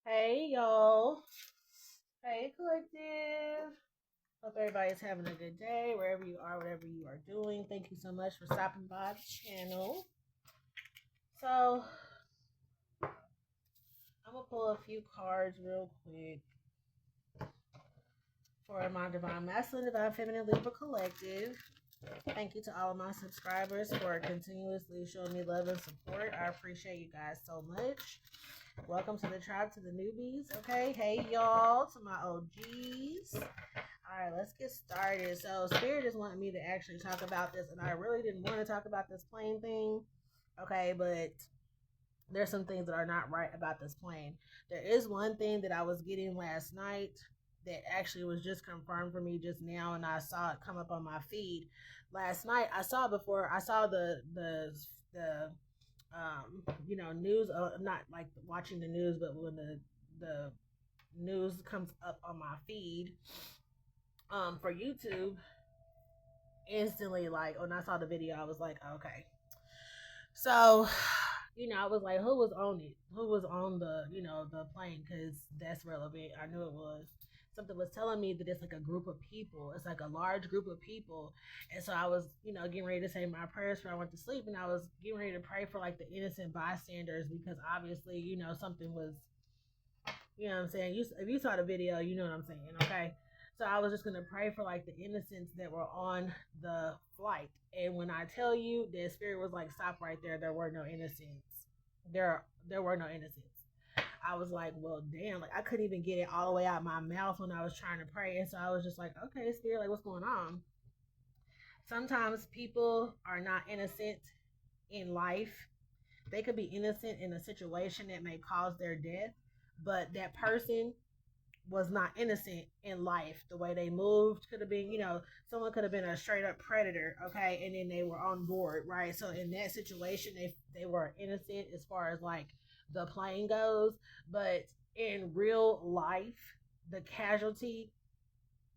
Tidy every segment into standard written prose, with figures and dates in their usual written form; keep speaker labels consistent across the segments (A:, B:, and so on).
A: Hey y'all. Hey collective. Hope everybody's having a good day wherever you are, whatever you are doing. Thank you so much for stopping by the channel. So I'm gonna pull a few cards real quick for my Divine Masculine, Divine Feminine Libra Collective. Thank you to all of my subscribers for continuously showing me love and support. I appreciate you guys so much. Welcome to the tribe, to the newbies. Okay, hey y'all, to my OGs. All right, let's get started. So, Spirit just wanted me to actually talk about this, and I really didn't want to talk about this plane thing. Okay, but there's some things that are not right about this plane. There is one thing that I was getting last night that actually was just confirmed for me just now, and I saw it come up on my feed last night. I saw it before. I saw the news. Not like watching the news, but when the news comes up on my feed for YouTube, instantly, like when I saw the video, I was like, okay. So, I was like, who was on it? Who was on the plane? Because that's relevant. I knew it was. Something was telling me that it's like a group of people. It's like a large group of people. And so I was, getting ready to say my prayers before I went to sleep. And I was getting ready to pray for like the innocent bystanders because obviously, something was, what I'm saying? If you saw the video, you know what I'm saying, okay? So I was just gonna pray for like the innocents that were on the flight. And when I tell you that spirit was like, stop right there, there were no innocents. There were no innocents. I was like, well, damn, like I couldn't even get it all the way out my mouth when I was trying to pray. And so I was just like, okay, spirit, like what's going on? Sometimes people are not innocent in life. They could be innocent in a situation that may cause their death, but that person was not innocent in life. The way they moved could have been, someone could have been a straight up predator, okay, and then they were on board, right? So in that situation, they were innocent as far as like the plane goes, but in real life, the casualty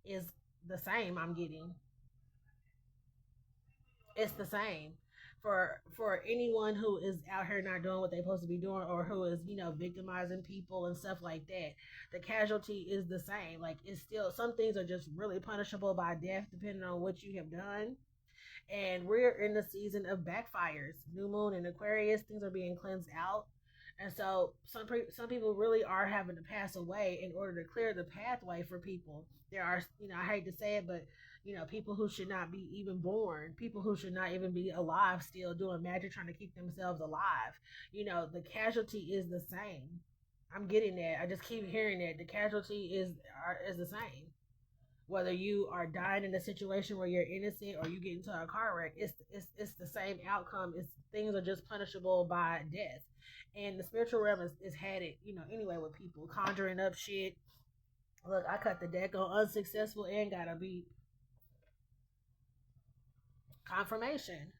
A: is the same. I'm getting it's the same for anyone who is out here not doing what they're supposed to be doing or who is victimizing people and stuff like that. The casualty is the same. Like it's still, some things are just really punishable by death depending on what you have done. And we're in the season of backfires. New moon and Aquarius, things are being cleansed out. And so some people really are having to pass away in order to clear the pathway for people. There are, I hate to say it, but people who should not be even born, people who should not even be alive, still doing magic, trying to keep themselves alive. The casualty is the same. I'm getting that. I just keep hearing that the casualty is the same. Whether you are dying in a situation where you're innocent or you get into a car wreck, it's the same outcome. It's things are just punishable by death. And the spiritual realm is had it, anyway, with people conjuring up shit. Look, I cut the deck on unsuccessful and got a beat confirmation.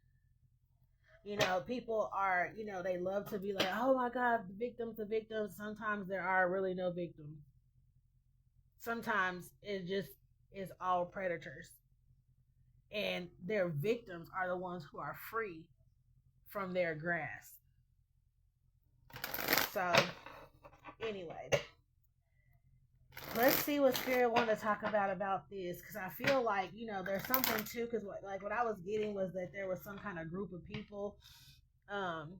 A: People are, they love to be like, oh my God, the victims, the victims. Sometimes there are really no victims. Sometimes it just is all predators. And their victims are the ones who are free from their grasp. So, anyway, let's see what Spirit want to talk about this, because I feel like there's something too. Because what I was getting was that there was some kind of group of people, um,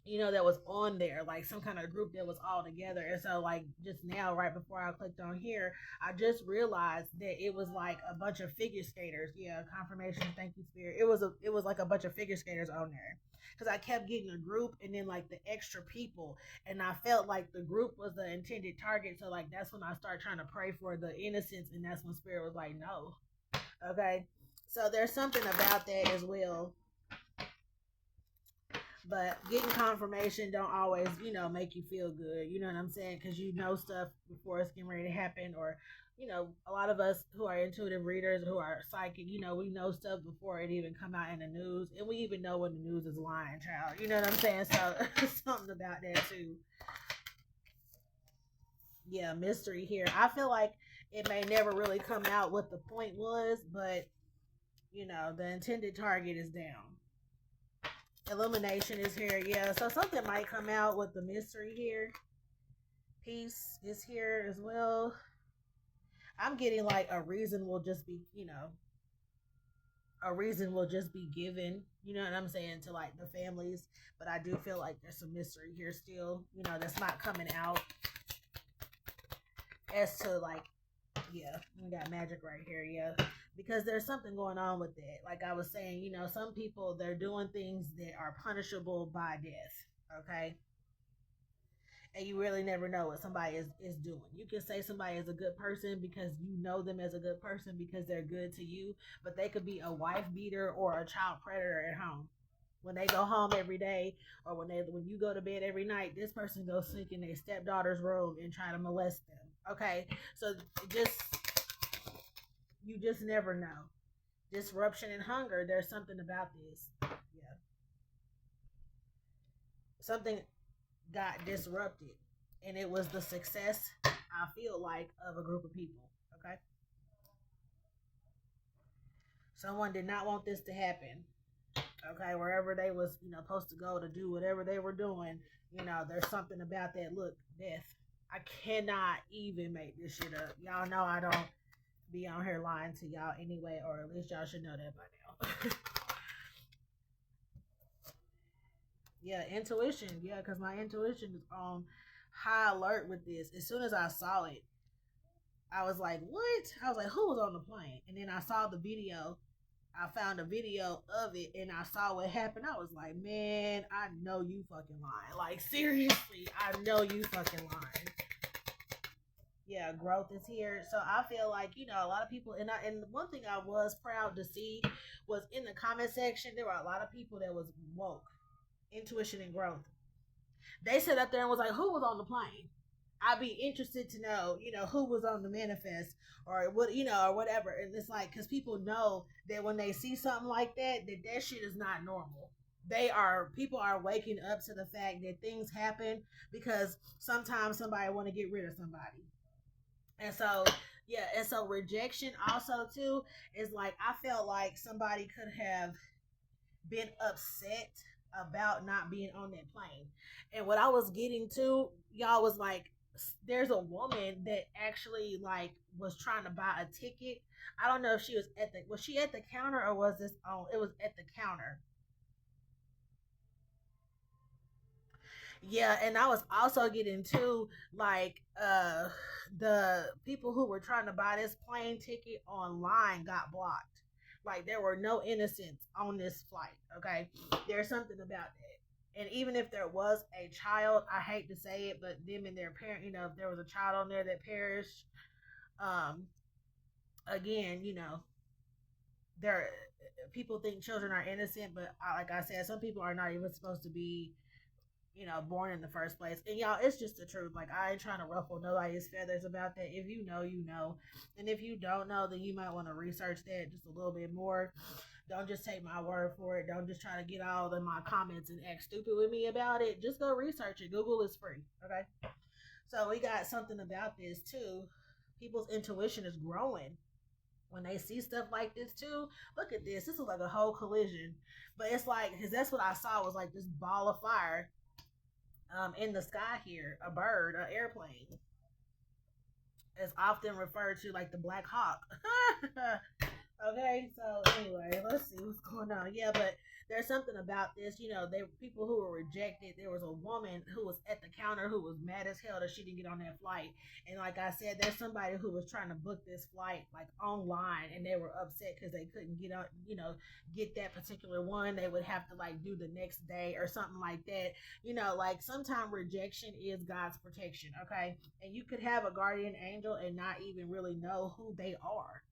A: that was on there, like some kind of group that was all together. And so, like, just now, right before I clicked on here, I just realized that it was like a bunch of figure skaters. Yeah, confirmation. Thank you, Spirit. It was like a bunch of figure skaters on there. Because I kept getting a group and then like the extra people, and I felt like the group was the intended target. So like that's when I started trying to pray for the innocents, and that's when Spirit was like, no, okay. So there's something about that as well, but getting confirmation don't always make you feel good, you know what I'm saying, because stuff before it's getting ready to happen. Or a lot of us who are intuitive readers, who are psychic, we know stuff before it even come out in the news, and we even know when the news is lying, child, you know what I'm saying. So something about that too. Yeah, mystery here. I feel like it may never really come out what the point was, but the intended target is down. Illumination is here. Yeah, so something might come out with the mystery here. Peace is here as well. I'm getting like a reason will just be, a reason will just be given, you know what I'm saying, to like the families. But I do feel like there's some mystery here still, that's not coming out as to like, yeah, we got magic right here, yeah. Because there's something going on with it. Like I was saying, some people they're doing things that are punishable by death. Okay. And you really never know what somebody is doing. You can say somebody is a good person because you know them as a good person because they're good to you, but they could be a wife beater or a child predator at home. When they go home every day, or when you go to bed every night, this person goes sneak in their stepdaughter's room and try to molest them. Okay, so just you just never know. Disruption and hunger. There's something about this. Yeah, something got disrupted, and it was the success, I feel like, of a group of people. Okay, someone did not want this to happen. Okay, wherever they was supposed to go to do whatever they were doing, there's something about that. Look, death. I cannot even make this shit up. Y'all know I don't be on here lying to y'all anyway, or at least y'all should know that by now. Yeah, intuition. Yeah, because my intuition is on high alert with this. As soon as I saw it, I was like, what? I was like, who was on the plane? And then I saw the video. I found a video of it and I saw what happened. I was like, man, I know you fucking lying. Like, seriously, I know you fucking lying. Yeah, growth is here. So I feel like, a lot of people, and one thing I was proud to see was in the comment section, there were a lot of people that was woke, intuition and growth. They sat up there and was like, who was on the plane? I'd be interested to know, who was on the manifest or what, or whatever. And it's like, because people know that when they see something like that, that shit is not normal. People are waking up to the fact that things happen because sometimes somebody want to get rid of somebody. And so, yeah, and so rejection also too is like, I felt like somebody could have been upset about not being on that plane. And what I was getting to, y'all, was like, there's a woman that actually like was trying to buy a ticket. I don't know if she was she at the counter or was this on it was at the counter. Yeah, and I was also getting to like the people who were trying to buy this plane ticket online got blocked. Like there were no innocents on this flight. Okay, there's something about that. And even if there was a child, I hate to say it, but them and their parent, if there was a child on there that perished, um, again, there people think children are innocent, but like I said, some people are not even supposed to be born in the first place. And y'all, it's just the truth. Like, I ain't trying to ruffle nobody's feathers about that. If you know, you know. And if you don't know, then you might want to research that just a little bit more. Don't just take my word for it. Don't just try to get all in my comments and act stupid with me about it. Just go research it. Google is free. Okay. So we got something about this too. People's intuition is growing when they see stuff like this too. Look at this. This is like a whole collision. But it's like, because that's what I saw was like this ball of fire in the sky here, a bird, an airplane, is often referred to like the Black Hawk. Okay, so anyway, let's see what's going on. Yeah, but there's something about this. They people who were rejected. There was a woman who was at the counter who was mad as hell that she didn't get on that flight. And like I said, there's somebody who was trying to book this flight like online, and they were upset because they couldn't get on. Get that particular one. They would have to like do the next day or something like that. Like sometimes rejection is God's protection. Okay, and you could have a guardian angel and not even really know who they are.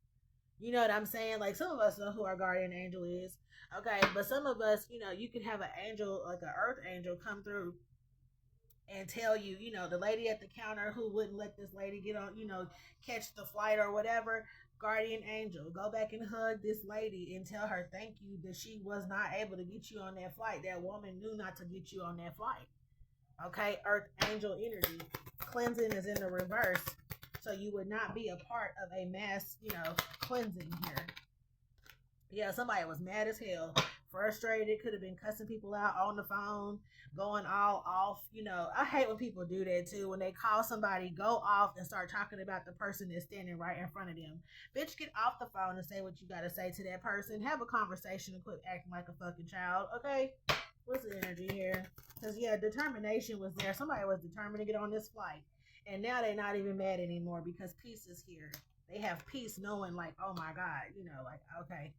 A: You know what I'm saying? Like some of us know who our guardian angel is. Okay, but some of us, you could have an angel, like an earth angel, come through and tell you, the lady at the counter who wouldn't let this lady get on, catch the flight or whatever, guardian angel, go back and hug this lady and tell her thank you that she was not able to get you on that flight. That woman knew not to get you on that flight. Okay, earth angel energy. Cleansing is in the reverse. So you would not be a part of a mass, cleansing here. Yeah, somebody was mad as hell frustrated, could have been cussing people out on the phone, going all off. I hate when people do that too. When they call somebody, go off and start talking about the person that's standing right in front of them. Bitch, get off the phone and say what you gotta say to that person. Have a conversation and quit acting like a fucking child, okay? What's the energy here? Because, yeah, determination was there. Somebody was determined to get on this flight. And now they're not even mad anymore because peace is here. They have peace knowing, like, oh my God, like, okay,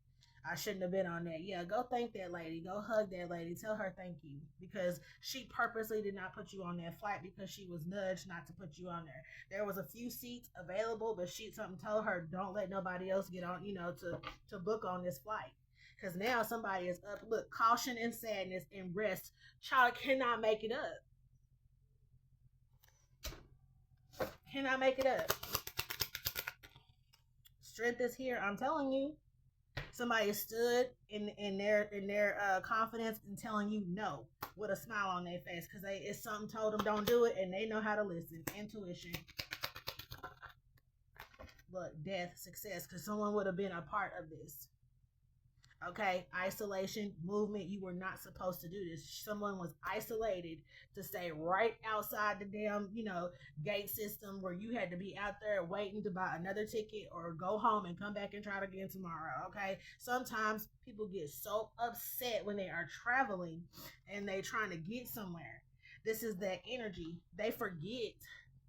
A: I shouldn't have been on that. Yeah, go thank that lady. Go hug that lady. Tell her thank you. Because she purposely did not put you on that flight because she was nudged not to put you on there. There was a few seats available, but something told her, don't let nobody else get on, to book on this flight. Because now somebody is up. Look, caution and sadness and rest. Child cannot make it up. Cannot make it up. Strength is here. I'm telling you. Somebody stood in their confidence and telling you no with a smile on their face because it's something told them don't do it and they know how to listen. Intuition. Look, death, success, because someone would have been a part of this. Okay, isolation, movement. You were not supposed to do this. Someone was isolated to stay right outside the damn, gate system where you had to be out there waiting to buy another ticket or go home and come back and try it again tomorrow. Okay, sometimes people get so upset when they are traveling and they trying to get somewhere. This is that energy. They forget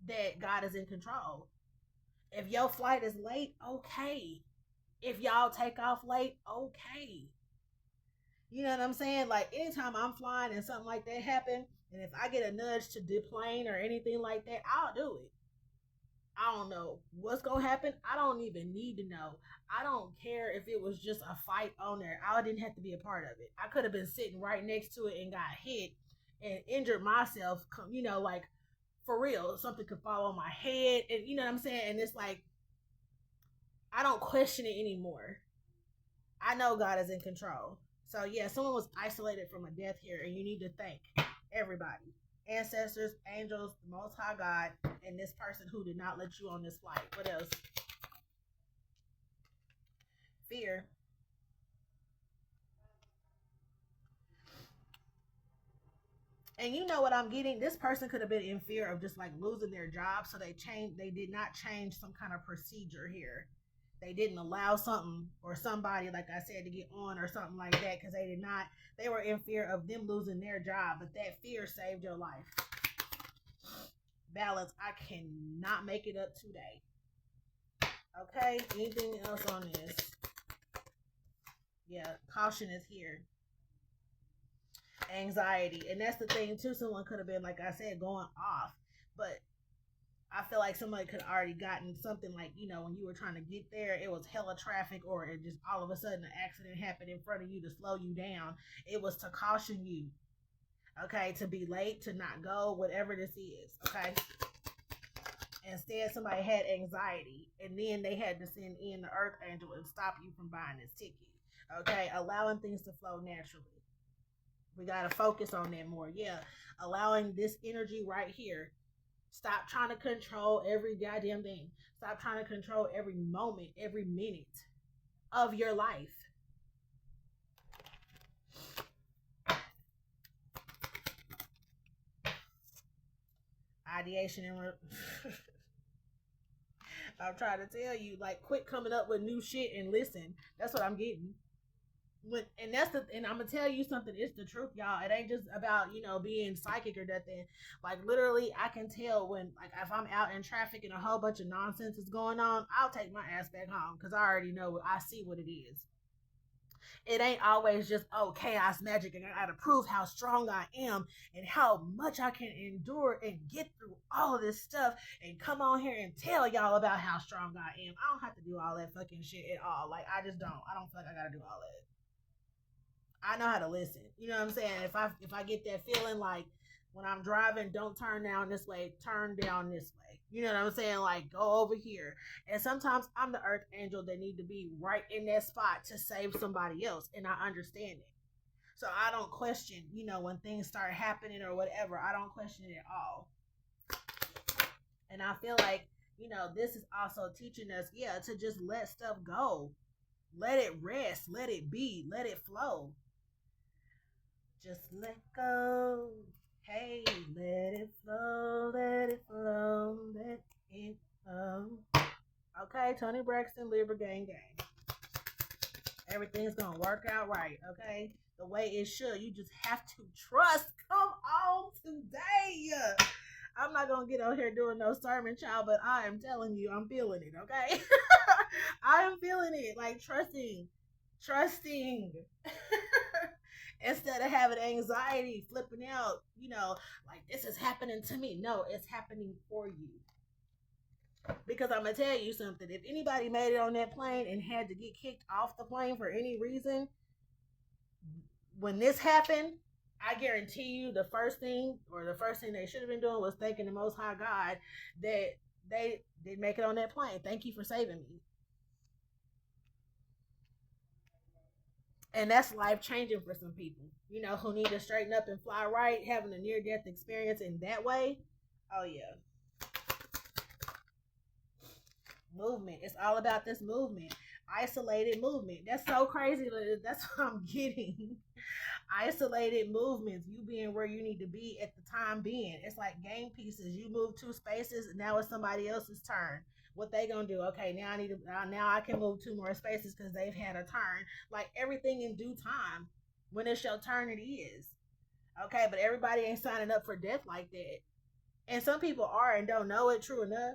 A: that God is in control. If your flight is late, okay. If y'all take off late, okay. You know what I'm saying? Like anytime I'm flying and something like that happen, and if I get a nudge to deplane or anything like that, I'll do it. I don't know what's gonna happen. I don't even need to know. I don't care if it was just a fight on there. I didn't have to be a part of it. I could have been sitting right next to it and got hit and injured myself. Like for real, something could fall on my head, and you know what I'm saying. And it's like I don't question it anymore. I know God is in control. So yeah, someone was isolated from a death here, and you need to thank everybody. Ancestors, angels, the most high God, and this person who did not let you on this flight. What else? Fear. And you know what I'm getting? This person could have been in fear of just like losing their job, so they did not change some kind of procedure here. They didn't allow something or somebody, like I said, to get on or something like that because they were in fear of them losing their job, but that fear saved your life. Balance. I cannot make it up today. Okay, anything else on this? Yeah, caution is here. Anxiety, and that's the thing too. Someone could have been, like I said, going off, but I feel like somebody could have already gotten something like, when you were trying to get there, it was hella traffic, or it just all of a sudden an accident happened in front of you to slow you down. It was to caution you, okay, to be late, to not go, whatever this is, okay. Instead, somebody had anxiety, and then they had to send in the earth angel and stop you from buying this ticket, okay, allowing things to flow naturally. We got to focus on that more. Yeah, allowing this energy right here. Stop trying to control every goddamn thing. Stop trying to control every moment, every minute of your life. Ideation and I'm trying to tell you, like, quit coming up with new shit and listen. That's what I'm getting. And I'm gonna tell you something. It's the truth, y'all. It ain't just about being psychic or nothing. Like literally, I can tell when, like, if I'm out in traffic and a whole bunch of nonsense is going on, I'll take my ass back home because I already know. I see what it is. It ain't always just chaos magic and I gotta prove how strong I am and how much I can endure and get through all of this stuff and come on here and tell y'all about how strong I am. I don't have to do all that fucking shit at all. Like I just don't. I don't feel like I gotta do all that. I know how to listen. You know what I'm saying? If I get that feeling like when I'm driving, don't turn down this way, turn down this way. You know what I'm saying? Like go over here. And sometimes I'm the earth angel that need to be right in that spot to save somebody else, and I understand it. So I don't question, when things start happening or whatever. I don't question it at all. And I feel like, this is also teaching us, to just let stuff go. Let it rest, let it be, let it flow. Just let go. Hey, let it flow, let it flow, let it flow. Okay, Tony Braxton, Libra Gang Gang. Everything's gonna work out right, okay? The way it should. You just have to trust. Come on today. I'm not gonna get on here doing no sermon, child, but I am telling you, I'm feeling it, okay? I am feeling it. Like trusting. Instead of having anxiety, flipping out, like this is happening to me. No, it's happening for you. Because I'm gonna tell you something. If anybody made it on that plane and had to get kicked off the plane for any reason, when this happened, I guarantee you the first thing they should have been doing was thanking the Most High God that they did make it on that plane. Thank you for saving me. And that's life changing for some people, who need to straighten up and fly right, having a near death experience in that way. Oh, yeah. Movement. It's all about this movement. Isolated movement. That's so crazy. That's what I'm getting. Isolated movements. You being where you need to be at the time being. It's like game pieces. You move two spaces, and now it's somebody else's turn. What they gonna do? Okay, now now I can move two more spaces because they've had a turn. Like everything in due time. When it's your turn, it is. Okay, but everybody ain't signing up for death like that. And some people are and don't know it. True enough.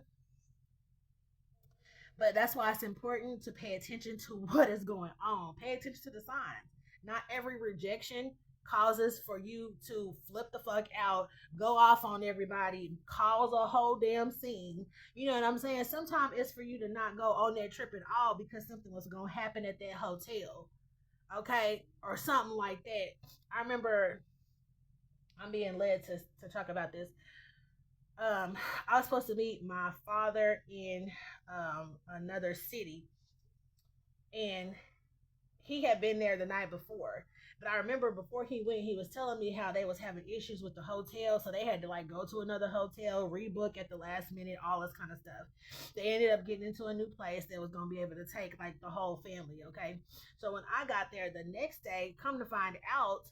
A: But that's why it's important to pay attention to what is going on. Pay attention to the signs. Not every rejection causes for you to flip the fuck out, go off on everybody, cause a whole damn scene. You know what I'm saying? Sometimes it's for you to not go on that trip at all because something was going to happen at that hotel. Okay? Or something like that. I remember I'm being led to talk about this. I was supposed to meet my father in another city, and he had been there the night before. But I remember before he went, he was telling me how they was having issues with the hotel, so they had to like go to another hotel, rebook at the last minute, all this kind of stuff. They ended up getting into a new place that was gonna be able to take like the whole family. Okay, so when I got there the next day, come to find out,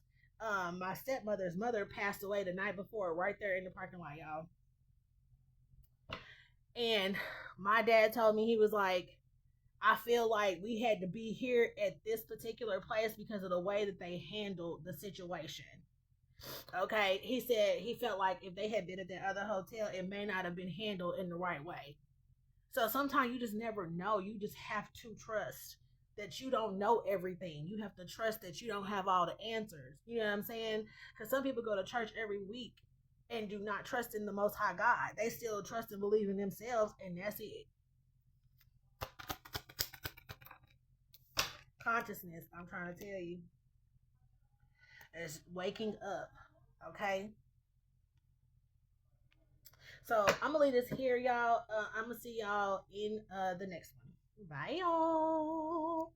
A: my stepmother's mother passed away the night before, right there in the parking lot, y'all. And my dad told me, he was like, I feel like we had to be here at this particular place because of the way that they handled the situation. Okay. He said he felt like if they had been at that other hotel, it may not have been handled in the right way. So sometimes you just never know. You just have to trust that you don't know everything. You have to trust that you don't have all the answers. You know what I'm saying? Because some people go to church every week and do not trust in the Most High God. They still trust and believe in themselves, and that's it. Consciousness, I'm trying to tell you, is waking up. Okay? So I'm gonna leave this here, y'all. I'm gonna see y'all in the next one. Bye, y'all.